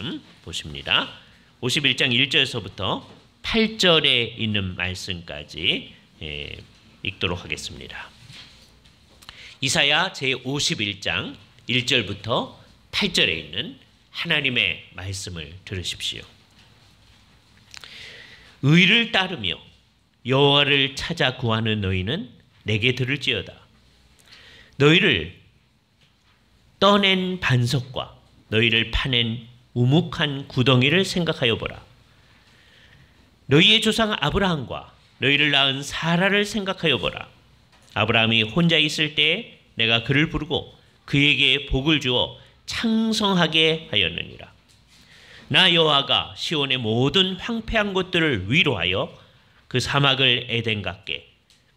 말씀 보십니다. 51장 1절에서부터 8절에 있는 말씀까지 읽도록 하겠습니다. 이사야 제51장 1절부터 8절에 있는 하나님의 말씀을 들으십시오. 의를 따르며 여호와를 찾아 구하는 너희는 내게 들을지어다. 너희를 떠낸 반석과 너희를 파낸 우묵한 구덩이를 생각하여 보라. 너희의 조상 아브라함과 너희를 낳은 사라를 생각하여 보라. 아브라함이 혼자 있을 때에 내가 그를 부르고 그에게 복을 주어 창성하게 하였느니라. 나 여호와가 시온의 모든 황폐한 곳들을 위로하여 그 사막을 에덴 같게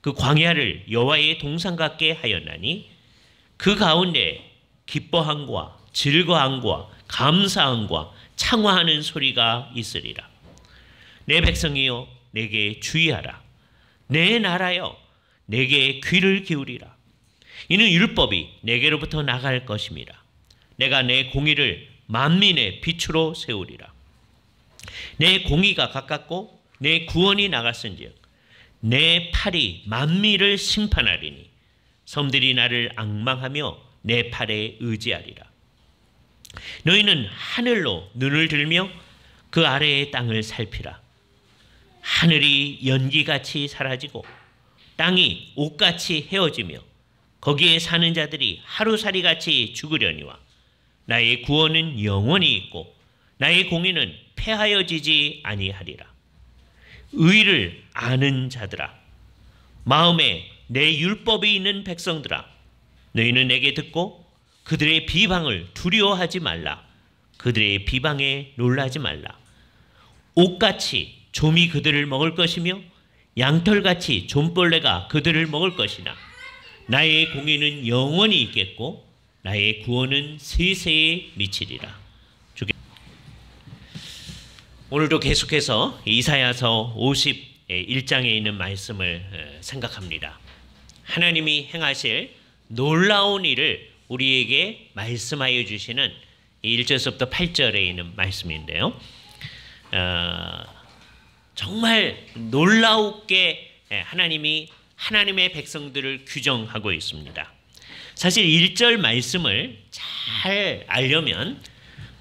그 광야를 여호와의 동산 같게 하였나니 그 가운데 기뻐함과 즐거움과 감사함과 창화하는 소리가 있으리라. 내 백성이여 내게 주의하라. 내 나라여 내게 귀를 기울이라. 이는 율법이 내게로부터 나갈 것임이라. 내가 내 공의를 만민의 빛으로 세우리라. 내 공의가 가깝고 내 구원이 나갔은즉 내 팔이 만민을 심판하리니 섬들이 나를 앙망하며 내 팔에 의지하리라. 너희는 하늘로 눈을 들며 그 아래의 땅을 살피라. 하늘이 연기같이 사라지고 땅이 옷같이 헤어지며 거기에 사는 자들이 하루살이같이 죽으려니와 나의 구원은 영원히 있고 나의 공의는 패하여지지 아니하리라. 의를 아는 자들아, 마음에 내 율법이 있는 백성들아, 너희는 내게 듣고 그들의 비방을 두려워하지 말라. 그들의 비방에 놀라지 말라. 옷같이 좀이 그들을 먹을 것이며 양털같이 좀벌레가 그들을 먹을 것이나 나의 공의는 영원히 있겠고 나의 구원은 세세에 미치리라. 오늘도 계속해서 이사야서 51장에 있는 말씀을 생각합니다. 하나님이 행하실 놀라운 일을 우리에게 말씀하여 주시는 1절에서부터 8절에 있는 말씀인데요. 정말 놀라우게 하나님이 하나님의 백성들을 규정하고 있습니다. 사실 1절 말씀을 잘 알려면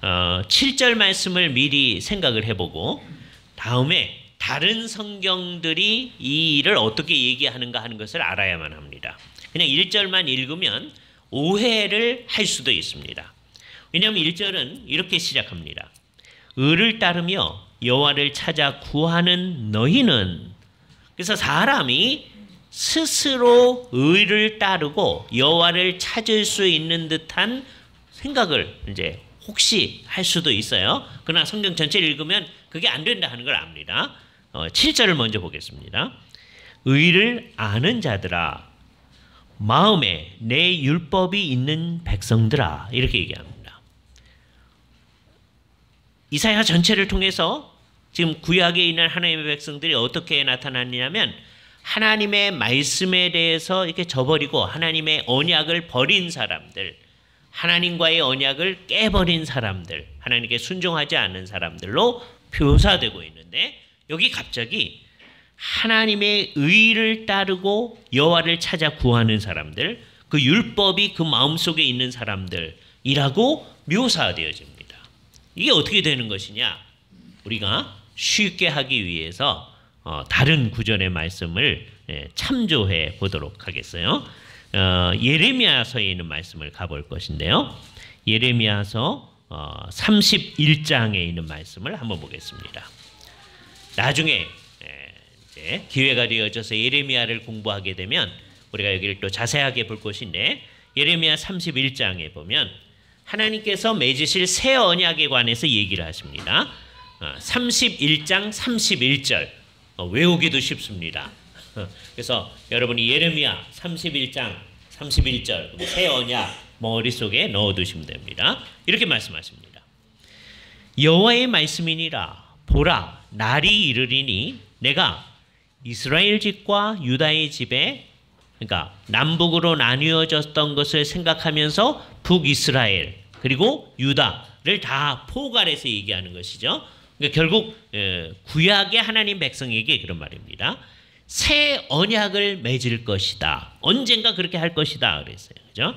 7절 말씀을 미리 생각을 해보고 다음에 다른 성경들이 이 일을 어떻게 얘기하는가 하는 것을 알아야만 합니다. 그냥 1절만 읽으면 오해를 할 수도 있습니다. 왜냐하면 1절은 이렇게 시작합니다. 의를 따르며 여호와를 찾아 구하는 너희는, 그래서 사람이 스스로 의를 따르고 여호와를 찾을 수 있는 듯한 생각을 이제 혹시 할 수도 있어요. 그러나 성경 전체를 읽으면 그게 안 된다 하는 걸 압니다. 7절을 먼저 보겠습니다. 의를 아는 자들아, 마음에 내 율법이 있는 백성들아, 이렇게 얘기합니다. 이사야 전체를 통해서 지금 구약에 있는 하나님의 백성들이 어떻게 나타났냐면 하나님의 말씀에 대해서 이렇게 저버리고 하나님의 언약을 버린 사람들, 하나님과의 언약을 깨버린 사람들, 하나님께 순종하지 않는 사람들로 묘사되고 있는데, 여기 갑자기 하나님의 의를 따르고 여호와를 찾아 구하는 사람들, 그 율법이 그 마음속에 있는 사람들이라고 묘사되어집니다. 이게 어떻게 되는 것이냐? 우리가 쉽게 하기 위해서 다른 구절의 말씀을 참조해 보도록 하겠어요. 예레미야서에 있는 말씀을 가볼 것인데요. 예레미야서 31장에 있는 말씀을 한번 보겠습니다. 나중에 이제 기회가 되어져서 예레미야를 공부하게 되면 우리가 여기를 또 자세하게 볼 것인데, 예레미야 31장에 보면 하나님께서 맺으실 새 언약에 관해서 얘기를 하십니다. 31장 31절 외우기도 쉽습니다. 그래서 여러분이 예레미야 31장 31절 새 언약 머릿속에 넣어두시면 됩니다. 이렇게 말씀하십니다. 여호와의 말씀이니라. 보라, 날이 이르리니 내가 이스라엘 집과 유다의 집에, 그러니까 남북으로 나뉘어졌던 것을 생각하면서 북이스라엘 그리고 유다를 다 포괄해서 얘기하는 것이죠. 그러니까 결국 구약의 하나님 백성에게 그런 말입니다. 새 언약을 맺을 것이다. 언젠가 그렇게 할 것이다. 그랬어요. 그죠?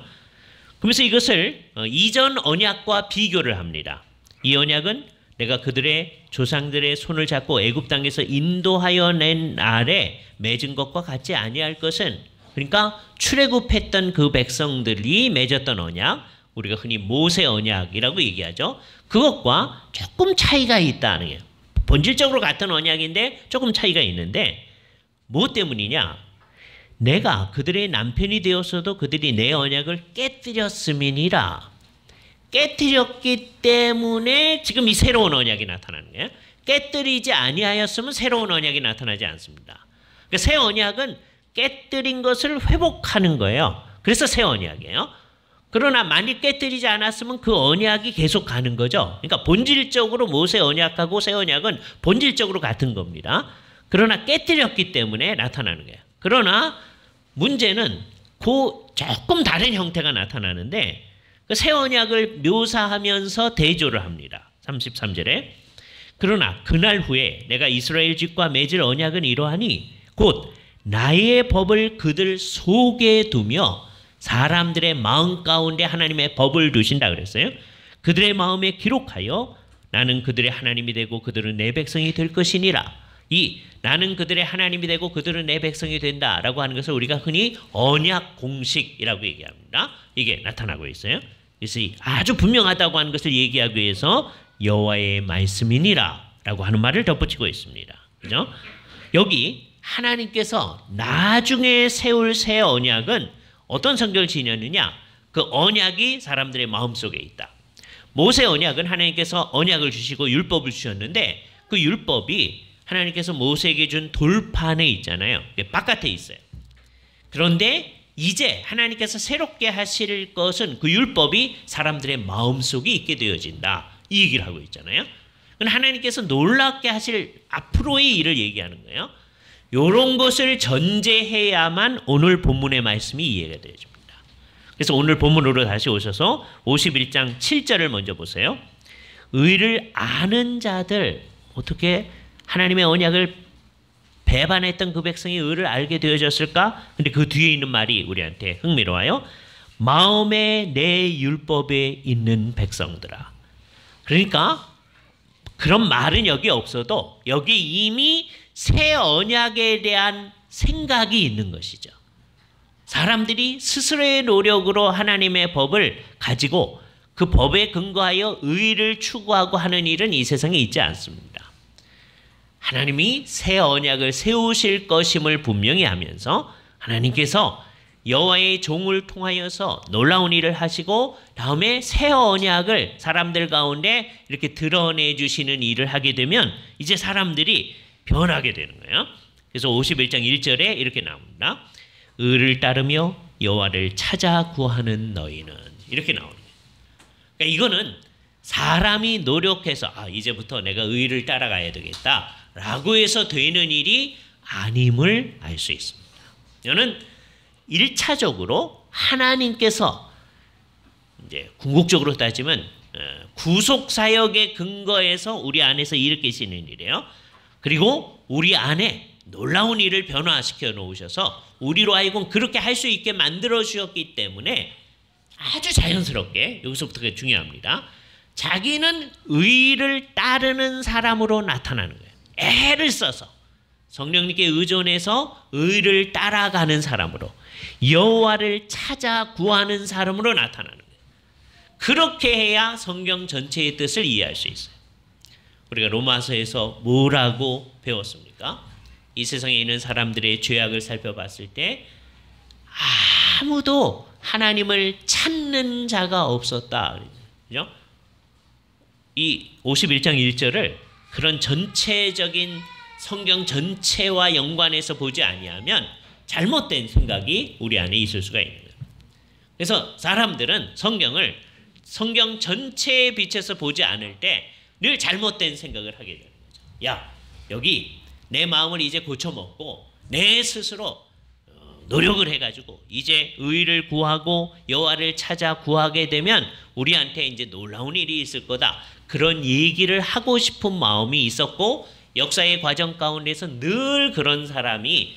그러면서 이것을 이전 언약과 비교를 합니다. 이 언약은 내가 그들의 조상들의 손을 잡고 애굽 땅에서 인도하여 낸 날에 맺은 것과 같지 아니할 것은, 그러니까 출애굽했던 그 백성들이 맺었던 언약, 우리가 흔히 모세 언약이라고 얘기하죠. 그것과 조금 차이가 있다는 거예요. 본질적으로 같은 언약인데 조금 차이가 있는데 뭐 때문이냐? 내가 그들의 남편이 되었어도 그들이 내 언약을 깨뜨렸음이니라. 깨뜨렸기 때문에 지금 이 새로운 언약이 나타나는 거예요. 깨뜨리지 아니하였으면 새로운 언약이 나타나지 않습니다. 그러니까 새 언약은 깨뜨린 것을 회복하는 거예요. 그래서 새 언약이에요. 그러나 만일 깨뜨리지 않았으면 그 언약이 계속 가는 거죠. 그러니까 본질적으로 모세 언약하고 새 언약은 본질적으로 같은 겁니다. 그러나 깨뜨렸기 때문에 나타나는 거예요. 그러나 문제는 그 조금 다른 형태가 나타나는데 그 새 언약을 묘사하면서 대조를 합니다. 33절에 그러나 그날 후에 내가 이스라엘 집과 맺을 언약은 이러하니 곧 나의 법을 그들 속에 두며 사람들의 마음 가운데 하나님의 법을 두신다 그랬어요. 그들의 마음에 기록하여 나는 그들의 하나님이 되고 그들은 내 백성이 될 것이니라. 이 나는 그들의 하나님이 되고 그들은 내 백성이 된다라고 하는 것을 우리가 흔히 언약 공식이라고 얘기합니다. 이게 나타나고 있어요. 그래서 아주 분명하다고 하는 것을 얘기하기 위해서 여호와의 말씀이니라라고 하는 말을 덧붙이고 있습니다. 그죠? 여기 하나님께서 나중에 세울 새 언약은 어떤 성격을 지녔느냐? 그 언약이 사람들의 마음속에 있다. 모세 언약은 하나님께서 언약을 주시고 율법을 주셨는데 그 율법이 하나님께서 모세에게 준 돌판에 있잖아요. 바깥에 있어요. 그런데 이제 하나님께서 새롭게 하실 것은 그 율법이 사람들의 마음속에 있게 되어진다. 이 얘기를 하고 있잖아요. 하나님께서 놀랍게 하실 앞으로의 일을 얘기하는 거예요. 이런 것을 전제해야만 오늘 본문의 말씀이 이해가 되어집니다. 그래서 오늘 본문으로 다시 오셔서 51장 7절을 먼저 보세요. 의를 아는 자들, 어떻게 하나님의 언약을 배반했던 그 백성이 의를 알게 되어졌을까? 근데 그 뒤에 있는 말이 우리한테 흥미로워요. 마음에 내 율법에 있는 백성들아. 그러니까 그런 말은 여기 없어도 여기 이미 새 언약에 대한 생각이 있는 것이죠. 사람들이 스스로의 노력으로 하나님의 법을 가지고 그 법에 근거하여 의를 추구하고 하는 일은 이 세상에 있지 않습니다. 하나님이 새 언약을 세우실 것임을 분명히 하면서 하나님께서 여호와의 종을 통하여서 놀라운 일을 하시고 다음에 새 언약을 사람들 가운데 이렇게 드러내 주시는 일을 하게 되면 이제 사람들이 변하게 되는 거예요. 그래서 51장 1절에 이렇게 나옵니다. 의를 따르며 여호와를 찾아 구하는 너희는 이렇게 나오는 거예요. 그러니까 이거는 사람이 노력해서 이제부터 내가 의를 따라가야 되겠다 라고 해서 되는 일이 아님을 알 수 있습니다. 이거는 1차적으로 하나님께서 이제 궁극적으로 따지면 구속 사역의 근거에서 우리 안에서 일으키시는 일이에요. 그리고 우리 안에 놀라운 일을 변화시켜 놓으셔서 우리로 하여금 그렇게 할 수 있게 만들어 주셨기 때문에 아주 자연스럽게 여기서부터가 중요합니다. 자기는 의를 따르는 사람으로 나타나는 거예요. 애를 써서 성령님께 의존해서 의를 따라가는 사람으로 여호와를 찾아 구하는 사람으로 나타나는 거예요. 그렇게 해야 성경 전체의 뜻을 이해할 수 있어요. 우리가 로마서에서 뭐라고 배웠습니까? 이 세상에 있는 사람들의 죄악을 살펴봤을 때 아무도 하나님을 찾는 자가 없었다. 그죠? 이 51장 1절을 그런 전체적인 성경 전체와 연관해서 보지 아니하면 잘못된 생각이 우리 안에 있을 수가 있는 거예요. 그래서 사람들은 성경을 성경 전체에 비춰서 보지 않을 때 늘 잘못된 생각을 하게 되는 거죠. 야, 여기 내 마음을 이제 고쳐먹고 내 스스로 노력을 해가지고 이제 의를 구하고 여호와를 찾아 구하게 되면 우리한테 이제 놀라운 일이 있을 거다. 그런 얘기를 하고 싶은 마음이 있었고 역사의 과정 가운데서 늘 그런 사람이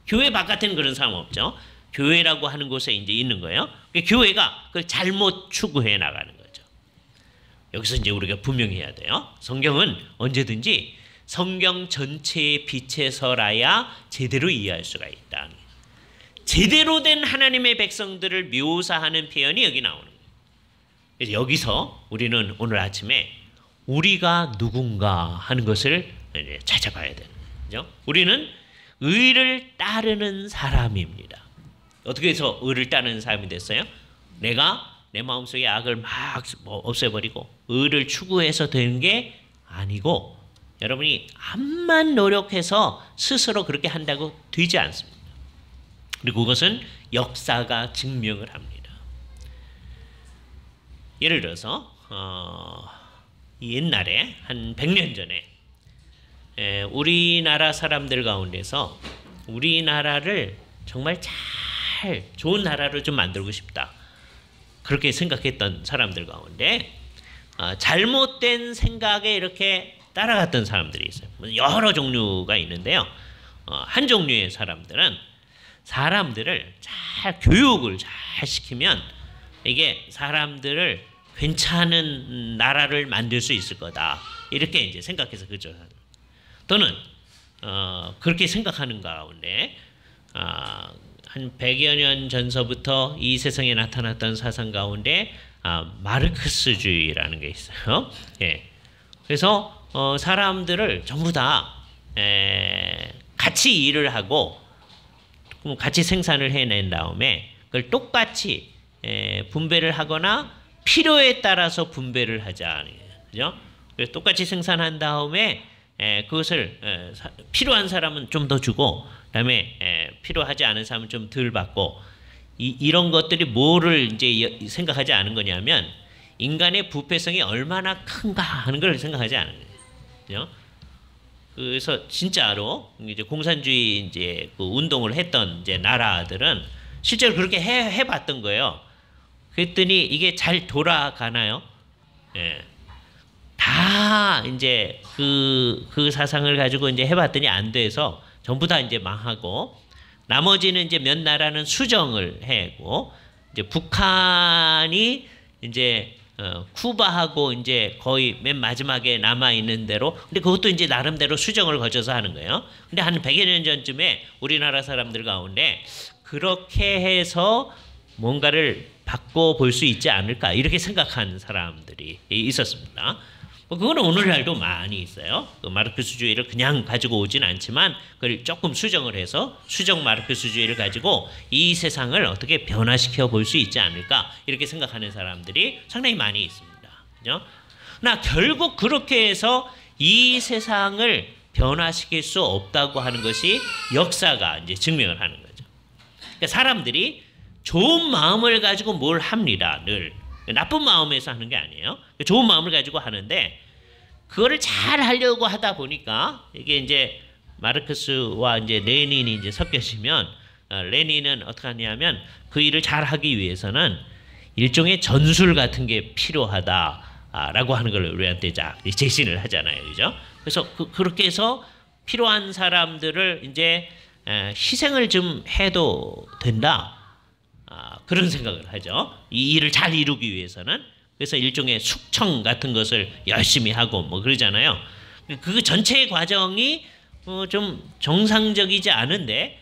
교회 바깥에는 그런 사람 없죠. 교회라고 하는 곳에 이제 있는 거예요. 교회가 그걸 잘못 추구해 나가는 거죠. 여기서 이제 우리가 분명히 해야 돼요. 성경은 언제든지 성경 전체의 빛에 서라야 제대로 이해할 수가 있다. 제대로 된 하나님의 백성들을 묘사하는 표현이 여기 나오는 거예요. 그래서 여기서 우리는 오늘 아침에 우리가 누군가 하는 것을 찾아봐야 되는 거죠. 우리는 의를 따르는 사람입니다. 어떻게 해서 의를 따르는 사람이 됐어요? 내가 내 마음속에 악을 막 없애버리고 의를 추구해서 되는 게 아니고 여러분이 암만 노력해서 스스로 그렇게 한다고 되지 않습니다. 그리고 그것은 역사가 증명을 합니다. 예를 들어서 옛날에 한 100년 전에 우리나라 사람들 가운데서 우리나라를 정말 잘 좋은 나라로 좀 만들고 싶다. 그렇게 생각했던 사람들 가운데 잘못된 생각에 이렇게 따라갔던 사람들이 있어요. 여러 종류가 있는데요. 한 종류의 사람들은 사람들을 잘 교육을 잘 시키면 이게 사람들을 괜찮은 나라를 만들 수 있을 거다. 이렇게 이제 생각해서 그죠. 또는 그렇게 생각하는 가운데 한 100여 년 전서부터 이 세상에 나타났던 사상 가운데 마르크스주의라는 게 있어요. 예. 그래서 사람들을 전부 다 같이 일을 하고 같이 생산을 해낸 다음에 그걸 똑같이 분배를 하거나 필요에 따라서 분배를 하자. 그죠? 그래서 똑같이 생산한 다음에 그것을 필요한 사람은 좀 더 주고 그다음에 필요하지 않은 사람은 좀 덜 받고 이런 것들이 뭐를 이제 생각하지 않은 거냐면 인간의 부패성이 얼마나 큰가 하는 걸 생각하지 않은 거예요. 그죠? 그래서 진짜로 이제 공산주의 이제 그 운동을 했던 이제 나라들은 실제로 그렇게 해봤던 거예요. 그랬더니 이게 잘 돌아가나요? 예. 다 이제 그 사상을 가지고 이제 해봤더니 안 돼서 전부 다 이제 망하고 나머지는 이제 몇 나라는 수정을 해고 이제 북한이 이제 쿠바하고 이제 거의 맨 마지막에 남아 있는 대로 근데 그것도 이제 나름대로 수정을 거쳐서 하는 거예요. 근데 한 100여 년 전쯤에 우리나라 사람들 가운데 그렇게 해서 뭔가를 바꿔 볼 수 있지 않을까 이렇게 생각한 사람들이 있었습니다. 그거는 오늘날도 많이 있어요. 그 마르크스주의를 그냥 가지고 오진 않지만 그걸 조금 수정을 해서 수정 마르크스주의를 가지고 이 세상을 어떻게 변화시켜 볼 수 있지 않을까 이렇게 생각하는 사람들이 상당히 많이 있습니다. 그죠? 그러나 결국 그렇게 해서 이 세상을 변화시킬 수 없다고 하는 것이 역사가 이제 증명을 하는 거죠. 그러니까 사람들이 좋은 마음을 가지고 뭘 합니다. 늘. 나쁜 마음에서 하는 게 아니에요. 좋은 마음을 가지고 하는데 그거를 잘 하려고 하다 보니까 이게 이제 마르크스와 이제 레닌이 이제 섞여지면 레닌은 어떻게 하냐면 그 일을 잘 하기 위해서는 일종의 전술 같은 게 필요하다라고 하는 걸 우리한테 제시를 하잖아요. 그죠? 그래서 그렇게 해서 필요한 사람들을 이제 희생을 좀 해도 된다. 그런 생각을 하죠. 이 일을 잘 이루기 위해서는. 그래서 일종의 숙청 같은 것을 열심히 하고 뭐 그러잖아요. 그 전체의 과정이 좀 정상적이지 않은데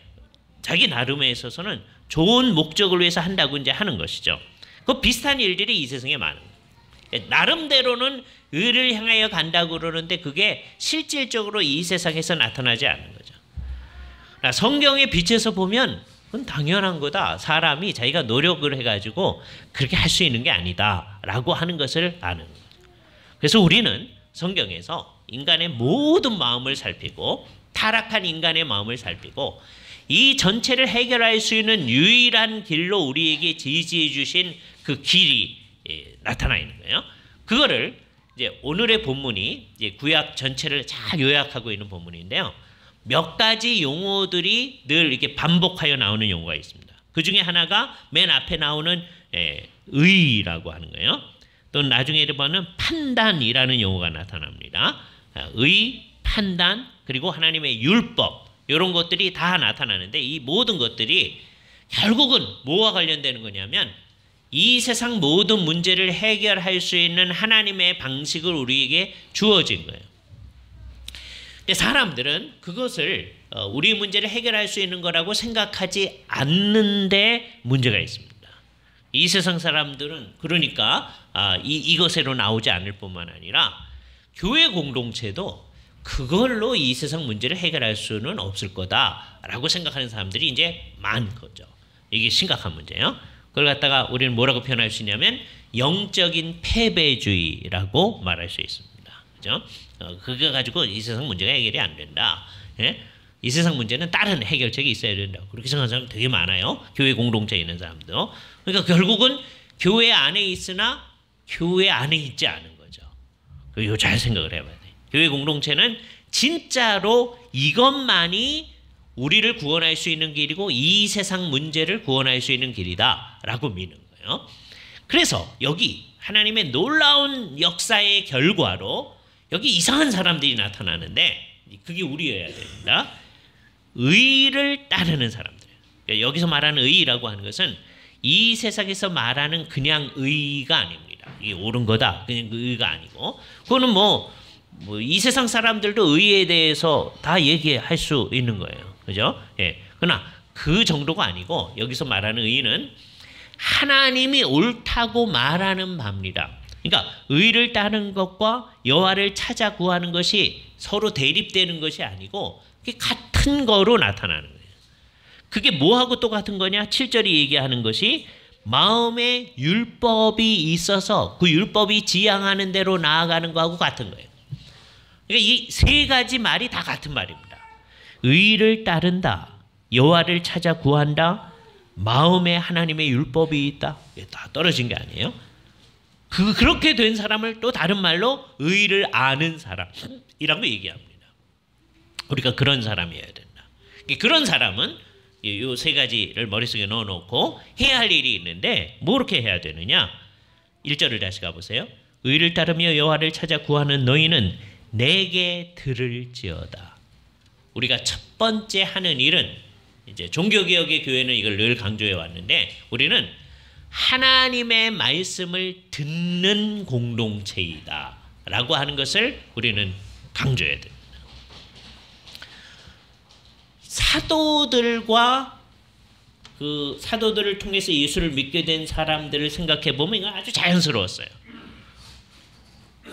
자기 나름에 있어서는 좋은 목적을 위해서 한다고 이제 하는 것이죠. 그 비슷한 일들이 이 세상에 많은 거예요. 나름대로는 의를 향하여 간다고 그러는데 그게 실질적으로 이 세상에서 나타나지 않는 거죠. 성경의 빛에서 보면 그건 당연한 거다. 사람이 자기가 노력을 해가지고 그렇게 할 수 있는 게 아니다라고 하는 것을 아는 거예요. 그래서 우리는 성경에서 인간의 모든 마음을 살피고 타락한 인간의 마음을 살피고 이 전체를 해결할 수 있는 유일한 길로 우리에게 제시해 주신 그 길이 나타나 있는 거예요. 그거를 이제 오늘의 본문이 이제 구약 전체를 잘 요약하고 있는 본문인데요. 몇 가지 용어들이 늘 이렇게 반복하여 나오는 용어가 있습니다. 그 중에 하나가 맨 앞에 나오는 의라고 하는 거예요. 또 나중에 보면 판단이라는 용어가 나타납니다. 의, 판단, 그리고 하나님의 율법 이런 것들이 다 나타나는데 이 모든 것들이 결국은 뭐와 관련되는 거냐면 이 세상 모든 문제를 해결할 수 있는 하나님의 방식을 우리에게 주어진 거예요. 근데 사람들은 그것을 우리 문제를 해결할 수 있는 거라고 생각하지 않는데 문제가 있습니다. 이 세상 사람들은 그러니까 이것으로 나오지 않을 뿐만 아니라 교회 공동체도 그걸로 이 세상 문제를 해결할 수는 없을 거다라고 생각하는 사람들이 이제 많은 거죠. 이게 심각한 문제예요. 그걸 갖다가 우리는 뭐라고 표현할 수 있냐면 영적인 패배주의라고 말할 수 있습니다. 그죠? 그거 가지고 이 세상 문제가 해결이 안 된다. 예? 이 세상 문제는 다른 해결책이 있어야 된다. 그렇게 생각하는 사람 되게 많아요. 교회 공동체에 있는 사람도. 그러니까 결국은 교회 안에 있으나 교회 안에 있지 않은 거죠. 이거 잘 생각을 해봐야 돼. 교회 공동체는 진짜로 이것만이 우리를 구원할 수 있는 길이고 이 세상 문제를 구원할 수 있는 길이다라고 믿는 거예요. 그래서 여기 하나님의 놀라운 역사의 결과로 여기 이상한 사람들이 나타나는데 그게 우리여야 됩니다. 의를 따르는 사람들. 여기서 말하는 의라고 하는 것은 이 세상에서 말하는 그냥 의가 아닙니다. 이게 옳은 거다. 그냥 그 의가 아니고 그거는 뭐 이 세상 사람들도 의에 대해서 다 얘기할 수 있는 거예요. 그죠? 예. 그러나 그 정도가 아니고 여기서 말하는 의는 하나님이 옳다고 말하는 바입니다. 그러니까 의를 따르는 것과 여호와를 찾아 구하는 것이 서로 대립되는 것이 아니고 그게 같은 거로 나타나는 거예요. 그게 뭐하고 똑같은 거냐? 7절이 얘기하는 것이 마음에 율법이 있어서 그 율법이 지향하는 대로 나아가는 거하고 같은 거예요. 그러니까 이 세 가지 말이 다 같은 말입니다. 의를 따른다, 여호와를 찾아 구한다, 마음에 하나님의 율법이 있다. 이게 다 떨어진 게 아니에요. 그렇게 된 사람을 또 다른 말로 의를 아는 사람이라고 얘기합니다. 우리가 그런 사람이어야 된다. 그런 사람은 이 세 가지를 머릿속에 넣어놓고 해야 할 일이 있는데 뭐 그렇게 해야 되느냐? 1절을 다시 가보세요. 의를 따르며 여호와를 찾아 구하는 너희는 내게 들을지어다. 우리가 첫 번째 하는 일은 이제 종교개혁의 교회는 이걸 늘 강조해 왔는데 우리는 하나님의 말씀을 듣는 공동체이다 라고 하는 것을 우리는 강조해야 됩니다. 사도들과 그 사도들을 통해서 예수를 믿게 된 사람들을 생각해 보면 이건 아주 자연스러웠어요.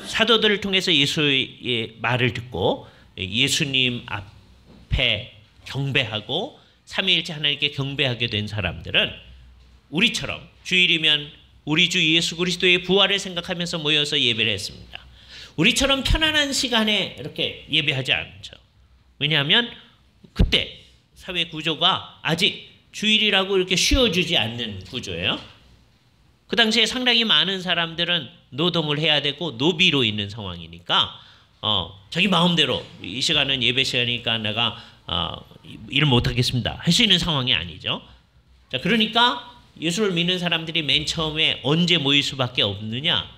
사도들을 통해서 예수의 말을 듣고 예수님 앞에 경배하고 삼위일체 하나님께 경배하게 된 사람들은 우리처럼 주일이면 우리 주 예수 그리스도의 부활을 생각하면서 모여서 예배를 했습니다. 우리처럼 편안한 시간에 이렇게 예배하지 않죠. 왜냐하면 그때 사회 구조가 아직 주일이라고 이렇게 쉬어주지 않는 구조예요. 그 당시에 상당히 많은 사람들은 노동을 해야 되고 노비로 있는 상황이니까 자기 마음대로 이 시간은 예배 시간이니까 내가 일을 못하겠습니다 할 수 있는 상황이 아니죠. 자, 그러니까 예수를 믿는 사람들이 맨 처음에 언제 모일 수밖에 없느냐?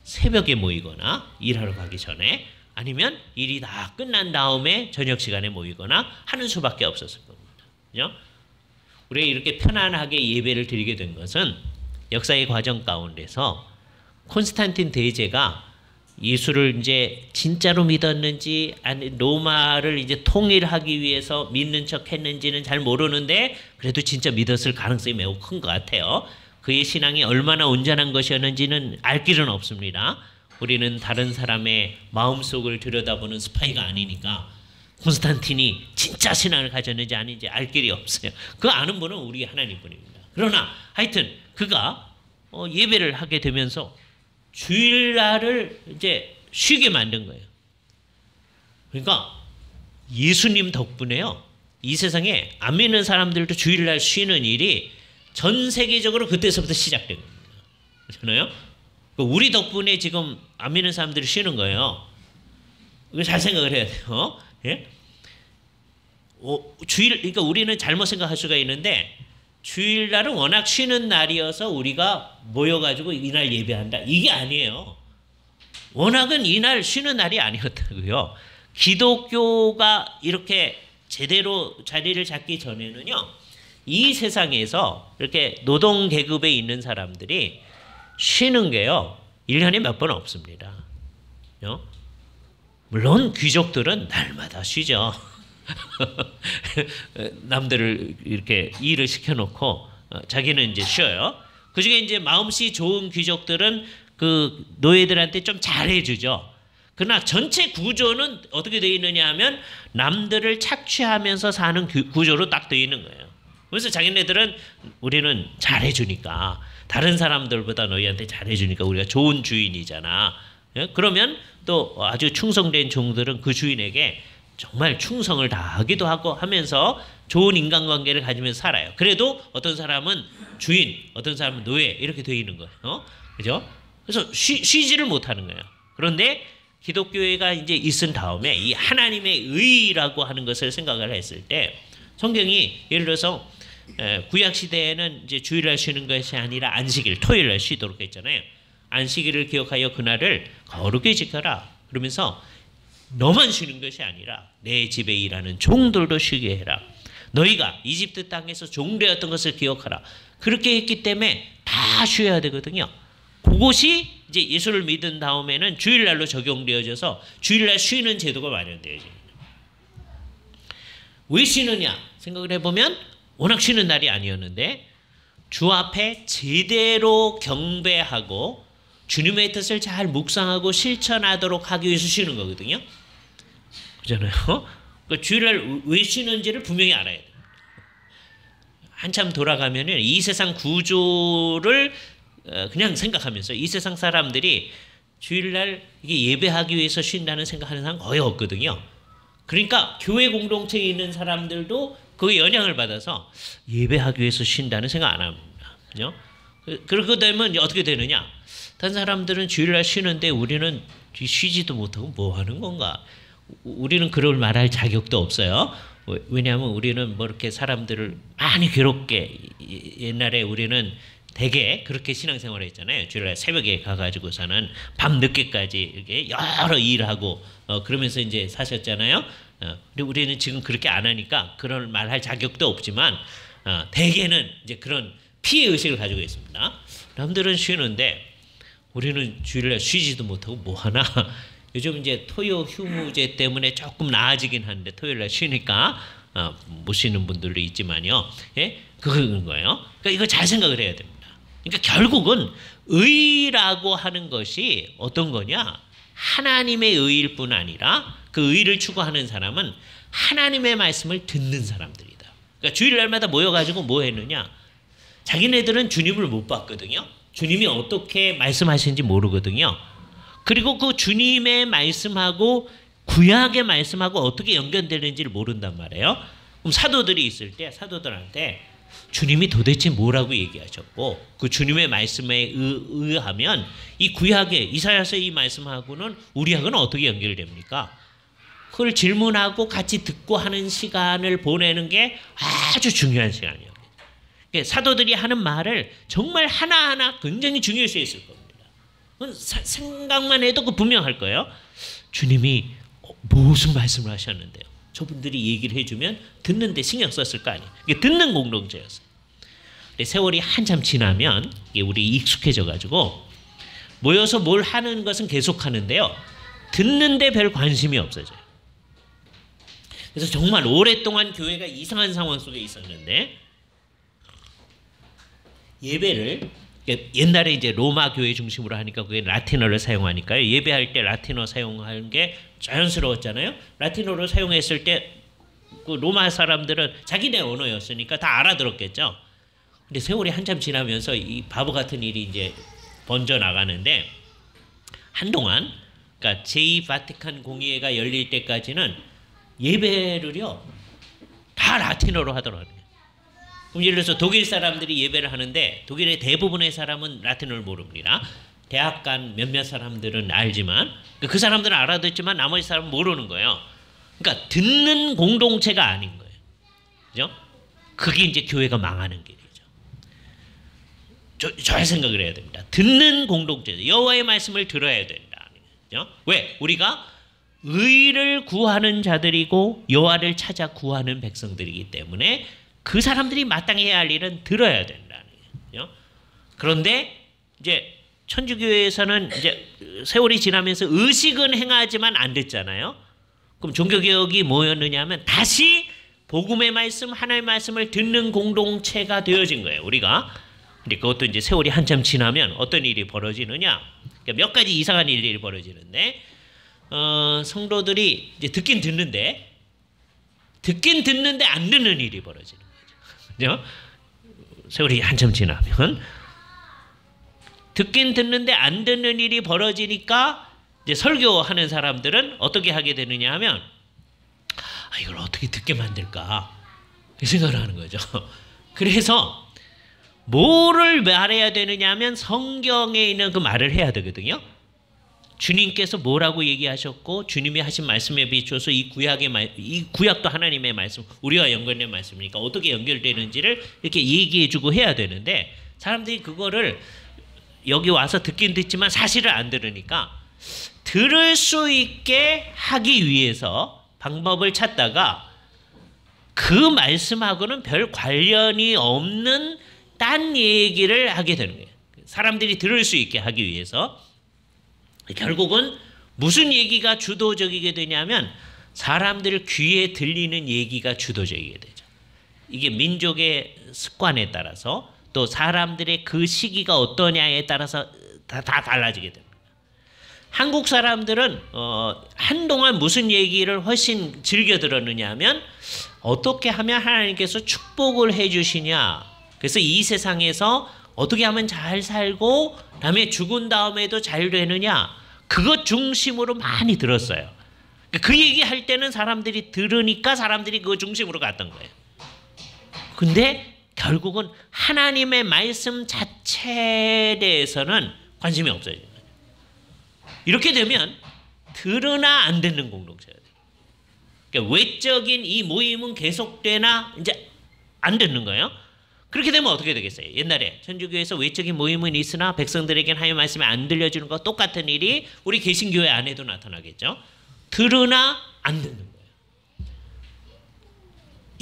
새벽에 모이거나 일하러 가기 전에 아니면 일이 다 끝난 다음에 저녁 시간에 모이거나 하는 수밖에 없었을 겁니다. 그죠? 우리가 이렇게 편안하게 예배를 드리게 된 것은 역사의 과정 가운데서 콘스탄틴 대제가 예수를 이제 진짜로 믿었는지 아니 로마를 이제 통일하기 위해서 믿는 척 했는지는 잘 모르는데 그래도 진짜 믿었을 가능성이 매우 큰 것 같아요. 그의 신앙이 얼마나 온전한 것이었는지는 알 길은 없습니다. 우리는 다른 사람의 마음속을 들여다보는 스파이가 아니니까 콘스탄틴이 진짜 신앙을 가졌는지 아닌지 알 길이 없어요. 그 아는 분은 우리 하나님뿐입니다. 그러나 하여튼 그가 예배를 하게 되면서 주일날을 이제 쉬게 만든 거예요. 그러니까 예수님 덕분에요. 이 세상에 안 믿는 사람들도 주일날 쉬는 일이 전 세계적으로 그때서부터 시작된 겁니다. 그렇잖아요? 우리 덕분에 지금 안 믿는 사람들이 쉬는 거예요. 이거 잘 생각을 해야 돼요. 예? 그러니까 우리는 잘못 생각할 수가 있는데 주일날은 워낙 쉬는 날이어서 우리가 모여가지고 이날 예배한다. 이게 아니에요. 워낙은 이날 쉬는 날이 아니었다고요. 기독교가 이렇게 제대로 자리를 잡기 전에는요. 이 세상에서 이렇게 노동 계급에 있는 사람들이 쉬는 게요. 1년에 몇 번 없습니다. 물론 귀족들은 날마다 쉬죠. 남들을 이렇게 일을 시켜놓고 자기는 이제 쉬어요. 그중에 이제 마음씨 좋은 귀족들은 그 노예들한테 좀 잘해주죠. 그러나 전체 구조는 어떻게 되어 있느냐 하면 남들을 착취하면서 사는 구조로 딱 되어 있는 거예요. 그래서 자기네들은 우리는 잘해주니까 다른 사람들보다 너희한테 잘해주니까 우리가 좋은 주인이잖아. 그러면 또 아주 충성된 종들은 그 주인에게 정말 충성을 다하기도 하고 하면서 좋은 인간관계를 가지면서 살아요. 그래도 어떤 사람은 주인, 어떤 사람은 노예 이렇게 되어 있는 거예요. 그죠? 그래서 쉬지를 못하는 거예요. 그런데 기독교회가 이제 있은 다음에 이 하나님의 의라고 하는 것을 생각을 했을 때 성경이 예를 들어서 구약 시대에는 이제 주일날 쉬는 것이 아니라 안식일, 토요일날 쉬도록 했잖아요. 안식일을 기억하여 그날을 거룩히 지켜라. 그러면서 너만 쉬는 것이 아니라 내 집에 일하는 종들도 쉬게 해라. 너희가 이집트 땅에서 종되었던 것을 기억하라. 그렇게 했기 때문에 다 쉬어야 되거든요. 그것이 이제 예수를 믿은 다음에는 주일날로 적용되어져서 주일날 쉬는 제도가 마련되어집니다. 왜 쉬느냐 생각을 해보면 워낙 쉬는 날이 아니었는데 주 앞에 제대로 경배하고 주님의 뜻을 잘 묵상하고 실천하도록 하기 위해서 쉬는 거거든요. 그렇잖아요. 그러니까 주일날 왜 쉬는지를 분명히 알아야 돼요. 한참 돌아가면 이 세상 구조를 그냥 생각하면서 이 세상 사람들이 주일날 이게 예배하기 위해서 쉰다는 생각하는 사람 거의 없거든요. 그러니까 교회 공동체에 있는 사람들도 그 영향을 받아서 예배하기 위해서 쉰다는 생각 안 합니다. 그죠? 그렇게 되면 어떻게 되느냐? 다른 사람들은 주일날 쉬는데 우리는 쉬지도 못하고 뭐 하는 건가? 우리는 그걸 말할 자격도 없어요. 왜냐하면 우리는 뭐 이렇게 사람들을 많이 괴롭게 옛날에 우리는 되게 그렇게 신앙생활을 했잖아요. 주일날 새벽에 가가지고서는 밤 늦게까지 이렇게 여러 일하고 그러면서 이제 사셨잖아요. 근데 우리는 지금 그렇게 안 하니까 그런 말할 자격도 없지만 대개는 이제 그런 피해 의식을 가지고 있습니다. 남들은 쉬는데 우리는 주일날 쉬지도 못하고 뭐 하나. 요즘 이제 토요 휴무제 때문에 조금 나아지긴 하는데 토요일날 쉬니까 못 쉬는 분들도 있지만요. 예? 그건 거예요. 그러니까 이거 잘 생각을 해야 됩니다. 그러니까 결국은 의라고 하는 것이 어떤 거냐? 하나님의 의일 뿐 아니라 그 의를 추구하는 사람은 하나님의 말씀을 듣는 사람들이다. 그러니까 주일날마다 모여가지고 뭐 했느냐? 자기네들은 주님을 못 봤거든요. 주님이 어떻게 말씀하시는지 모르거든요. 그리고 그 주님의 말씀하고 구약의 말씀하고 어떻게 연결되는지를 모른단 말이에요. 그럼 사도들이 있을 때 사도들한테 주님이 도대체 뭐라고 얘기하셨고 그 주님의 말씀에 의하면 이 구약의 이사야서 이 말씀하고는 우리하고는 어떻게 연결됩니까? 그걸 질문하고 같이 듣고 하는 시간을 보내는 게 아주 중요한 시간이에요. 사도들이 하는 말을 정말 하나하나 굉장히 중요시 했을 겁니다. 생각만 해도 그 분명할 거예요. 주님이 무슨 말씀을 하셨는데요. 저분들이 얘기를 해주면 듣는데 신경 썼을 거 아니에요. 이게 듣는 공동체였어요. 근데 세월이 한참 지나면 이게 우리 익숙해져가지고 모여서 뭘 하는 것은 계속 하는데요. 듣는데 별 관심이 없어져요. 그래서 정말 오랫동안 교회가 이상한 상황 속에 있었는데 예배를 옛날에 이제 로마 교회 중심으로 하니까 그게 라틴어를 사용하니까요. 예배할 때 라틴어 사용하는 게 자연스러웠잖아요. 라틴어로 사용했을 때 그 로마 사람들은 자기네 언어였으니까 다 알아들었겠죠. 근데 세월이 한참 지나면서 이 바보 같은 일이 이제 번져 나가는데 한동안 그러니까 제2 바티칸 공의회가 열릴 때까지는 예배를요 다 라틴어로 하더라고요. 그럼 예를 들어서 독일 사람들이 예배를 하는데 독일의 대부분의 사람은 라틴어를 모릅니다. 대학 간 몇몇 사람들은 알지만 그 사람들은 알아듣지만 나머지 사람은 모르는 거예요. 그러니까 듣는 공동체가 아닌 거예요. 그죠? 그게 이제 교회가 망하는 길이죠. 잘 생각을 해야 됩니다. 듣는 공동체, 여호와의 말씀을 들어야 된다. 그죠? 왜? 우리가 의를 구하는 자들이고 여호와를 찾아 구하는 백성들이기 때문에 그 사람들이 마땅히 해야 할 일은 들어야 된다는 거죠. 그런데 이제 천주교회에서는 이제 세월이 지나면서 의식은 행하지만 안 됐잖아요. 그럼 종교개혁이 뭐였느냐면 다시 복음의 말씀, 하나님의 말씀을 듣는 공동체가 되어진 거예요. 우리가. 근데 그것도 이제 세월이 한참 지나면 어떤 일이 벌어지느냐? 그러니까 몇 가지 이상한 일들이 벌어지는데, 성도들이 이제 듣긴 듣는데 안 듣는 일이 벌어지는 거죠. 그죠? 세월이 한참 지나면 듣긴 듣는데 안 듣는 일이 벌어지니까 이제 설교하는 사람들은 어떻게 하게 되느냐 하면 이걸 어떻게 듣게 만들까 생각을 하는 거죠. 그래서 뭐를 말해야 되느냐 하면 성경에 있는 그 말을 해야 되거든요. 주님께서 뭐라고 얘기하셨고 주님이 하신 말씀에 비추어서 이 구약도 하나님의 말씀, 우리와 연관된 말씀이니까 어떻게 연결되는지를 이렇게 얘기해주고 해야 되는데 사람들이 그거를 여기 와서 듣긴 듣지만 사실을 안 들으니까 들을 수 있게 하기 위해서 방법을 찾다가 그 말씀하고는 별 관련이 없는 딴 얘기를 하게 되는 거예요. 사람들이 들을 수 있게 하기 위해서. 결국은 무슨 얘기가 주도적이게 되냐면 사람들 귀에 들리는 얘기가 주도적이게 되죠. 이게 민족의 습관에 따라서 또 사람들의 그 시기가 어떠냐에 따라서 다 달라지게 됩니다. 한국 사람들은 한동안 무슨 얘기를 훨씬 즐겨 들었느냐 하면 어떻게 하면 하나님께서 축복을 해주시냐. 그래서 이 세상에서 어떻게 하면 잘 살고 다음에 죽은 다음에도 잘 되느냐. 그것 중심으로 많이 들었어요. 그 얘기할 때는 사람들이 들으니까 사람들이 그거 중심으로 갔던 거예요. 근데 결국은 하나님의 말씀 자체에 대해서는 관심이 없어져요. 이렇게 되면 들으나 안 듣는 공동체가 돼요. 그러니까 외적인 이 모임은 계속되나 이제 안 듣는 거예요. 그렇게 되면 어떻게 되겠어요? 옛날에 천주교에서 외적인 모임은 있으나 백성들에게는 하나님의 말씀이 안 들려주는 거 똑같은 일이 우리 개신교회 안에도 나타나겠죠. 들으나 안 듣는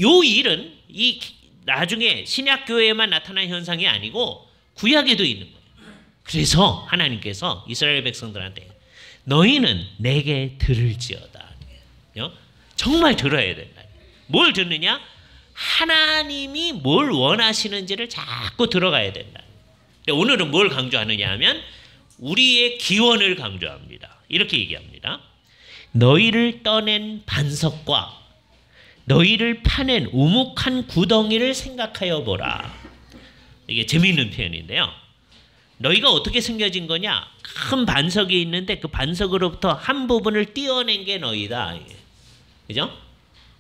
거예요. 요 일은 이 나중에 신약교회에만 나타난 현상이 아니고 구약에도 있는 거예요. 그래서 하나님께서 이스라엘 백성들한테 너희는 내게 들을지어다. 정말 들어야 된다. 뭘 듣느냐? 하나님이 뭘 원하시는지를 자꾸 들어가야 된다. 오늘은 뭘 강조하느냐 하면 우리의 기원을 강조합니다. 이렇게 얘기합니다. 너희를 떠낸 반석과 너희를 파낸 우묵한 구덩이를 생각하여 보라. 이게 재미있는 표현인데요. 너희가 어떻게 생겨진 거냐? 큰 반석이 있는데 그 반석으로부터 한 부분을 떼어낸 게 너희다. 그죠?